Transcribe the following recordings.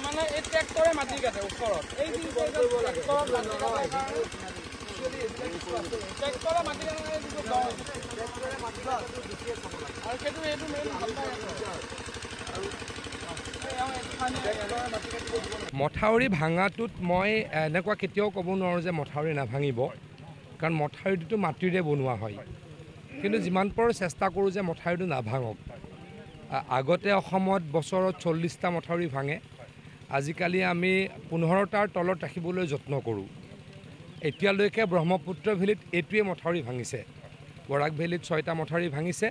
মানে এই ট্ৰেক্টৰে মাটি কাটে ওচৰত এই ট্ৰেক্টৰে মাটি মথাউৰি ভাঙাটোত মই এনেকুৱা কেতিয়াও ক'ব নোৱাৰোঁ যে মথাউৰি নাভাঙিব, কাৰণ মথাউৰিটোতো মাটিৰে বনোৱা হয়। কিন্তু যিমান পাৰোঁ চেষ্টা কৰোঁ যে মথাউৰিটো নাভাঙক। আগতে অসমত বছৰত 40টা মথাউৰি ভাঙে, আজিকালি আমি 15টাৰ তলত ৰাখিবলৈ যত্ন কৰোঁ। এতিয়ালৈকে ব্ৰহ্মপুত্ৰ ভেলীত এইটোৱে মথাউৰি ভাঙিছে, বৰাক ভেলীত 6টা মথাউৰি ভাঙিছে।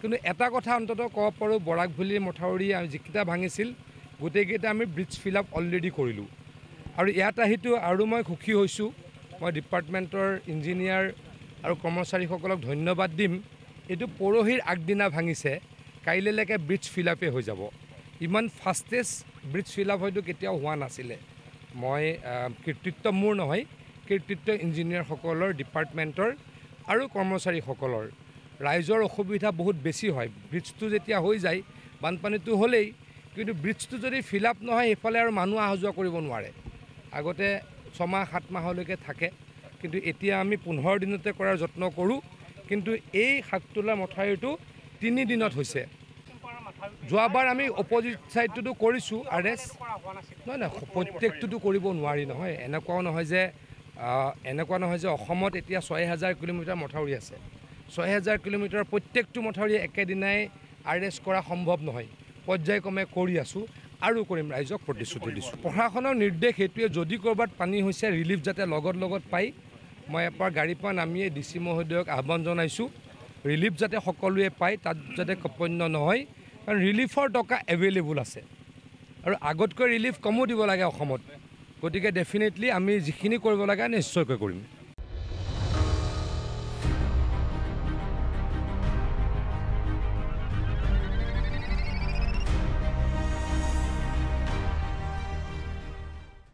কিন্তু এটা কথা অন্ততঃ ক'ব পাৰোঁ, বৰাক ভেলীৰ মথাউৰি যিকেইটা ভাঙিছিল গোটেইকেইটা আমি ব্ৰিজ ফিল আপ অলৰেডি কৰিলোঁ। আৰু ইয়াত আহিতো আৰু মই সুখী হৈছোঁ, মই ডিপাৰ্টমেণ্টৰ ইঞ্জিনিয়াৰ আৰু কৰ্মচাৰীসকলক ধন্যবাদ দিম। এইটো পৰহিৰ আগদিনা ভাঙিছে, কাইলৈলৈকে ব্ৰিজ ফিল আপে হৈ যাব। ইমান ফাষ্টেষ্ট ব্ৰিজ ফিল আপ হয়তো কেতিয়াও হোৱা নাছিলে। মই কৃতিত্ব মোৰ নহয়, কৃতিত্ব ইঞ্জিনিয়াৰসকলৰ, ডিপাৰ্টমেণ্টৰ আৰু কৰ্মচাৰীসকলৰ। ৰাইজৰ অসুবিধা বহুত বেছি হয়, ব্ৰিজটো যেতিয়া হৈ যায়, বানপানীটো হ'লেই, কিন্তু ব্ৰিজটো যদি ফিল আপ নহয় সেইফালে আৰু মানুহ অহা যোৱা কৰিব নোৱাৰে। আগতে 6 মাহ 7 মাহলৈকে থাকে, কিন্তু এতিয়া আমি 15 দিনতে কৰাৰ যত্ন কৰোঁ। কিন্তু এই শাকতোলা মথাউৰিটো 3 দিনত হৈছে। যোৱাবাৰ আমি অপজিট ছাইডটোতো কৰিছোঁ আৰএছ, নহয় প্ৰত্যেকটোতো কৰিব নোৱাৰি নহয়। এনেকুৱাও নহয় যে অসমত এতিয়া 6000 কিলোমিটাৰ মথাউৰি আছে। 6000 কিলোমিটাৰ প্ৰত্যেকটো মথাউৰি একেদিনাই আৰএছ কৰা সম্ভৱ নহয়। পৰ্যায়ক্ৰমে কৰি আছোঁ আৰু কৰিম, ৰাইজক প্ৰতিশ্ৰুতি দিছোঁ। প্ৰশাসনৰ নিৰ্দেশ সেইটোৱে, যদি ক'ৰবাত পানী হৈছে ৰিলিফ যাতে লগত পায়। মই এবাৰ গাড়ীৰ পৰা নামিয়ে DC মহোদয়ক আহ্বান জনাইছোঁ, ৰিলিফ যাতে সকলোৱে পায়, তাত যাতে কপন্য নহয়, কাৰণ ৰিলিফৰ টকা এভেইলেবল আছে আৰু আগতকৈ ৰিলিফ কমো দিব লাগে অসমত। গতিকে ডেফিনেটলি আমি যিখিনি কৰিব লাগে নিশ্চয়কৈ কৰিম।